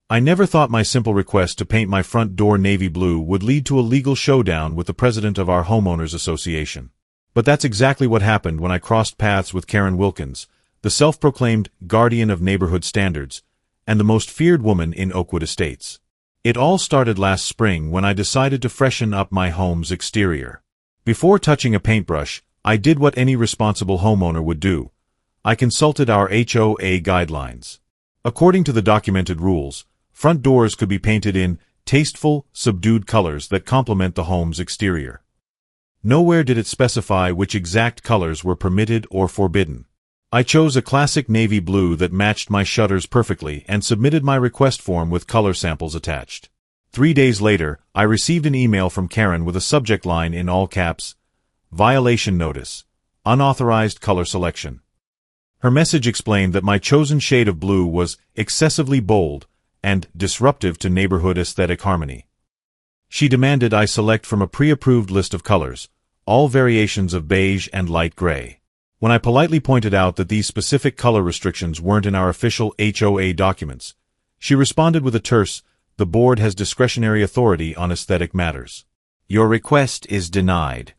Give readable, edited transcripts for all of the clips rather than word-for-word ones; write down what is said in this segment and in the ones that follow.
I never thought my simple request to paint my front door navy blue would lead to a legal showdown with the president of our homeowners association. But that's exactly what happened when I crossed paths with Karen Wilkins, the self-proclaimed guardian of neighborhood standards, and the most feared woman in Oakwood Estates. It all started last spring when I decided to freshen up my home's exterior. Before touching a paintbrush, I did what any responsible homeowner would do. I consulted our HOA guidelines. According to the documented rules, front doors could be painted in tasteful, subdued colors that complement the home's exterior. Nowhere did it specify which exact colors were permitted or forbidden. I chose a classic navy blue that matched my shutters perfectly and submitted my request form with color samples attached. 3 days later, I received an email from Karen with a subject line in all caps, "Violation Notice. Unauthorized color selection." Her message explained that my chosen shade of blue was excessively bold and disruptive to neighborhood aesthetic harmony. She demanded I select from a pre-approved list of colors, all variations of beige and light gray. When I politely pointed out that these specific color restrictions weren't in our official HOA documents, she responded with a terse, "The board has discretionary authority on aesthetic matters. Your request is denied."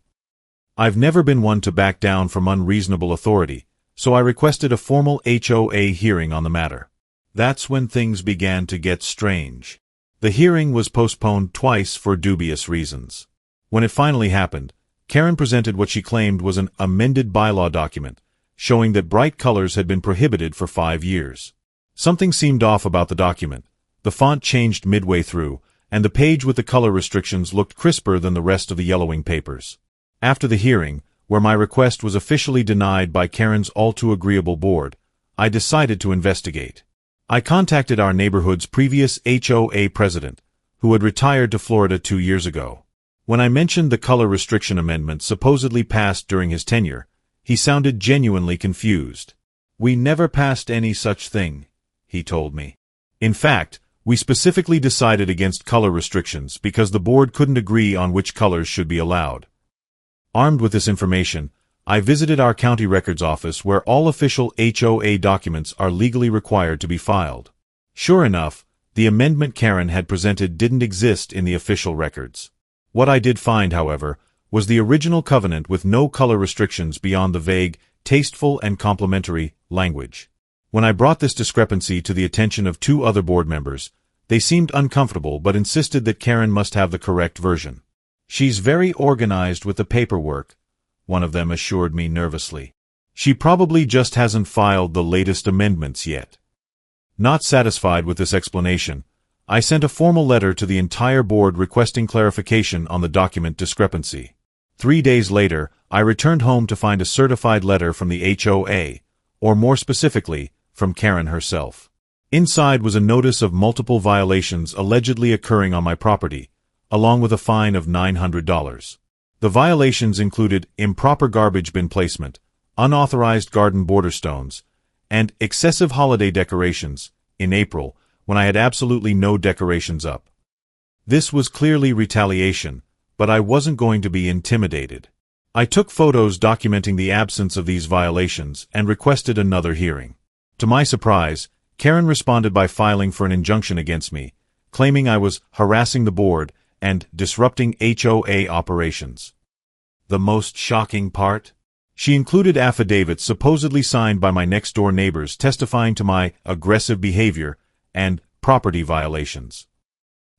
I've never been one to back down from unreasonable authority, so I requested a formal HOA hearing on the matter. That's when things began to get strange. The hearing was postponed twice for dubious reasons. When it finally happened, Karen presented what she claimed was an amended bylaw document, showing that bright colors had been prohibited for 5 years. Something seemed off about the document. The font changed midway through, and the page with the color restrictions looked crisper than the rest of the yellowing papers. After the hearing, where my request was officially denied by Karen's all-too-agreeable board, I decided to investigate. I contacted our neighborhood's previous HOA president, who had retired to Florida 2 years ago. When I mentioned the color restriction amendment supposedly passed during his tenure, he sounded genuinely confused. "We never passed any such thing," he told me. In fact, we specifically decided against color restrictions because the board couldn't agree on which colors should be allowed. Armed with this information, I visited our county records office where all official HOA documents are legally required to be filed. Sure enough, the amendment Karen had presented didn't exist in the official records. What I did find, however, was the original covenant with no color restrictions beyond the vague, tasteful and complimentary language. When I brought this discrepancy to the attention of 2 other board members, they seemed uncomfortable but insisted that Karen must have the correct version. "She's very organized with the paperwork," one of them assured me nervously. "She probably just hasn't filed the latest amendments yet." Not satisfied with this explanation, I sent a formal letter to the entire board requesting clarification on the document discrepancy. 3 days later, I returned home to find a certified letter from the HOA, or more specifically, from Karen herself. Inside was a notice of multiple violations allegedly occurring on my property, along with a fine of $900. The violations included improper garbage bin placement, unauthorized garden border stones, and excessive holiday decorations, in April, when I had absolutely no decorations up. This was clearly retaliation, but I wasn't going to be intimidated. I took photos documenting the absence of these violations and requested another hearing. To my surprise, Karen responded by filing for an injunction against me, claiming I was harassing the board and disrupting HOA operations. The most shocking part? She included affidavits supposedly signed by my next-door neighbors testifying to my aggressive behavior and property violations.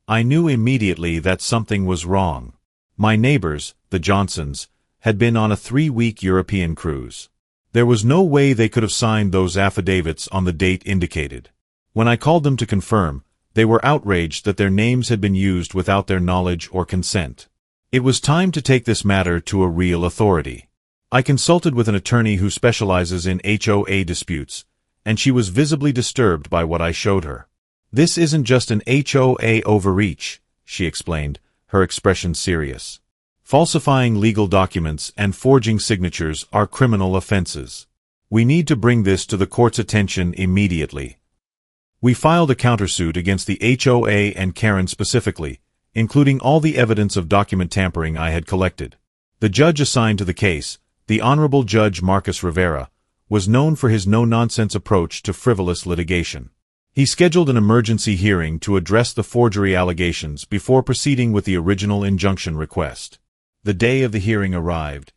I knew immediately that something was wrong. My neighbors, the Johnsons, had been on a 3-week European cruise. There was no way they could have signed those affidavits on the date indicated. When I called them to confirm, they were outraged that their names had been used without their knowledge or consent. It was time to take this matter to a real authority. I consulted with an attorney who specializes in HOA disputes, and she was visibly disturbed by what I showed her. "This isn't just an HOA overreach," she explained, her expression serious. "Falsifying legal documents and forging signatures are criminal offenses. We need to bring this to the court's attention immediately." We filed a countersuit against the HOA and Karen specifically, including all the evidence of document tampering I had collected. The judge assigned to the case, the Honorable Judge Marcus Rivera, was known for his no-nonsense approach to frivolous litigation. He scheduled an emergency hearing to address the forgery allegations before proceeding with the original injunction request. The day of the hearing arrived,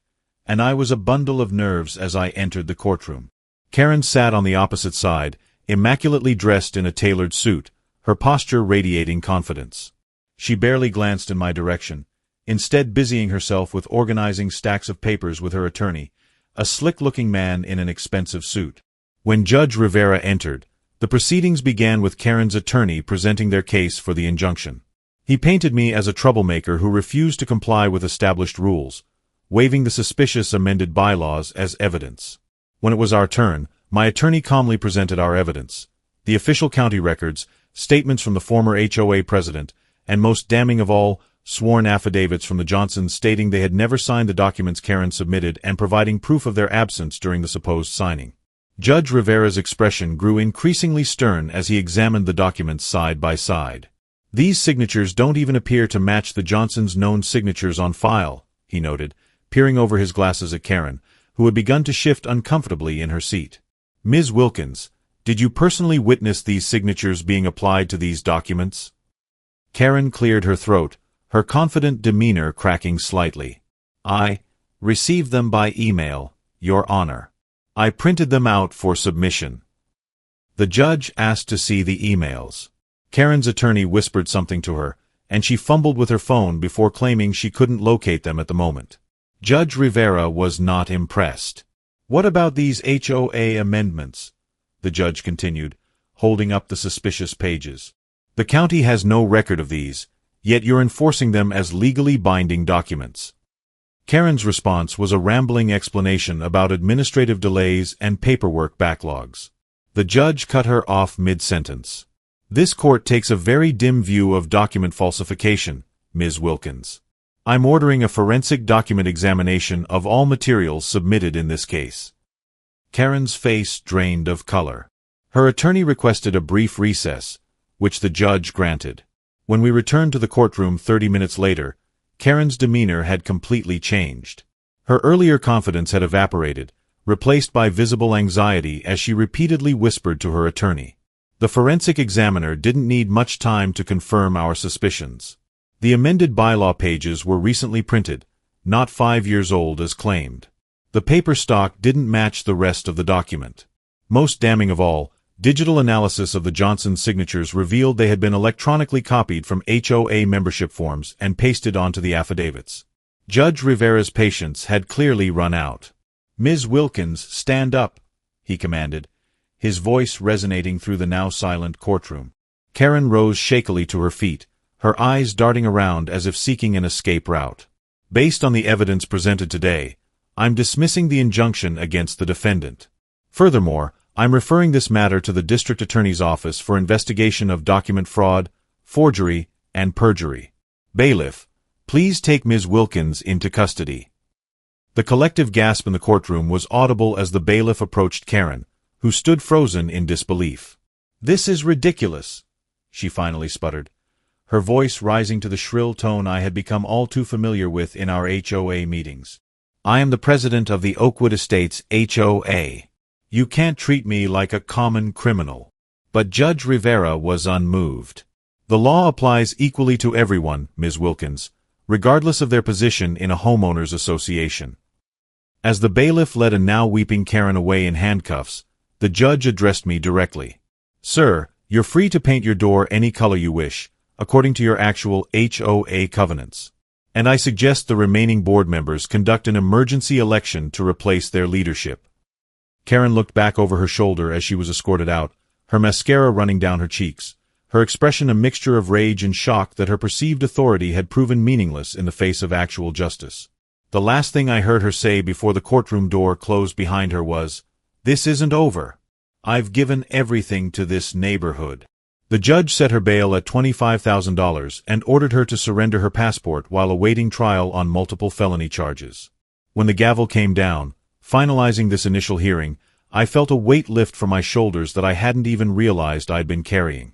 and I was a bundle of nerves as I entered the courtroom. Karen sat on the opposite side, immaculately dressed in a tailored suit, her posture radiating confidence. She barely glanced in my direction, instead busying herself with organizing stacks of papers with her attorney, a slick-looking man in an expensive suit. When Judge Rivera entered, the proceedings began with Karen's attorney presenting their case for the injunction. He painted me as a troublemaker who refused to comply with established rules, waving the suspicious amended bylaws as evidence. When it was our turn, my attorney calmly presented our evidence: the official county records, statements from the former HOA president, and most damning of all, sworn affidavits from the Johnsons stating they had never signed the documents Karen submitted and providing proof of their absence during the supposed signing. Judge Rivera's expression grew increasingly stern as he examined the documents side by side. "These signatures don't even appear to match the Johnsons' known signatures on file," he noted, peering over his glasses at Karen, who had begun to shift uncomfortably in her seat. "Ms. Wilkins, did you personally witness these signatures being applied to these documents?" Karen cleared her throat, her confident demeanor cracking slightly. "I received them by email, Your Honor. I printed them out for submission." The judge asked to see the emails. Karen's attorney whispered something to her, and she fumbled with her phone before claiming she couldn't locate them at the moment. Judge Rivera was not impressed. "What about these HOA amendments?" the judge continued, holding up the suspicious pages. "The county has no record of these, yet you're enforcing them as legally binding documents." Karen's response was a rambling explanation about administrative delays and paperwork backlogs. The judge cut her off mid-sentence. "This court takes a very dim view of document falsification, Ms. Wilkins. I'm ordering a forensic document examination of all materials submitted in this case." Karen's face drained of color. Her attorney requested a brief recess, which the judge granted. When we returned to the courtroom 30 minutes later, Karen's demeanor had completely changed. Her earlier confidence had evaporated, replaced by visible anxiety as she repeatedly whispered to her attorney. The forensic examiner didn't need much time to confirm our suspicions. The amended bylaw pages were recently printed, not 5 years old as claimed. The paper stock didn't match the rest of the document. Most damning of all, digital analysis of the Johnson signatures revealed they had been electronically copied from HOA membership forms and pasted onto the affidavits. Judge Rivera's patience had clearly run out. "Ms. Wilkins, stand up," he commanded, his voice resonating through the now silent courtroom. Karen rose shakily to her feet, her eyes darting around as if seeking an escape route. "Based on the evidence presented today, I'm dismissing the injunction against the defendant. Furthermore, I'm referring this matter to the district attorney's office for investigation of document fraud, forgery, and perjury. Bailiff, please take Ms. Wilkins into custody." The collective gasp in the courtroom was audible as the bailiff approached Karen, who stood frozen in disbelief. "This is ridiculous," she finally sputtered, her voice rising to the shrill tone I had become all too familiar with in our HOA meetings. "I am the president of the Oakwood Estates HOA. You can't treat me like a common criminal." But Judge Rivera was unmoved. "The law applies equally to everyone, Ms. Wilkins, regardless of their position in a homeowners association." As the bailiff led a now weeping Karen away in handcuffs, the judge addressed me directly. "Sir, you're free to paint your door any color you wish, according to your actual HOA covenants. And I suggest the remaining board members conduct an emergency election to replace their leadership." Karen looked back over her shoulder as she was escorted out, her mascara running down her cheeks, her expression a mixture of rage and shock that her perceived authority had proven meaningless in the face of actual justice. The last thing I heard her say before the courtroom door closed behind her was, "This isn't over. I've given everything to this neighborhood." The judge set her bail at $25,000 and ordered her to surrender her passport while awaiting trial on multiple felony charges. When the gavel came down, finalizing this initial hearing, I felt a weight lift from my shoulders that I hadn't even realized I'd been carrying.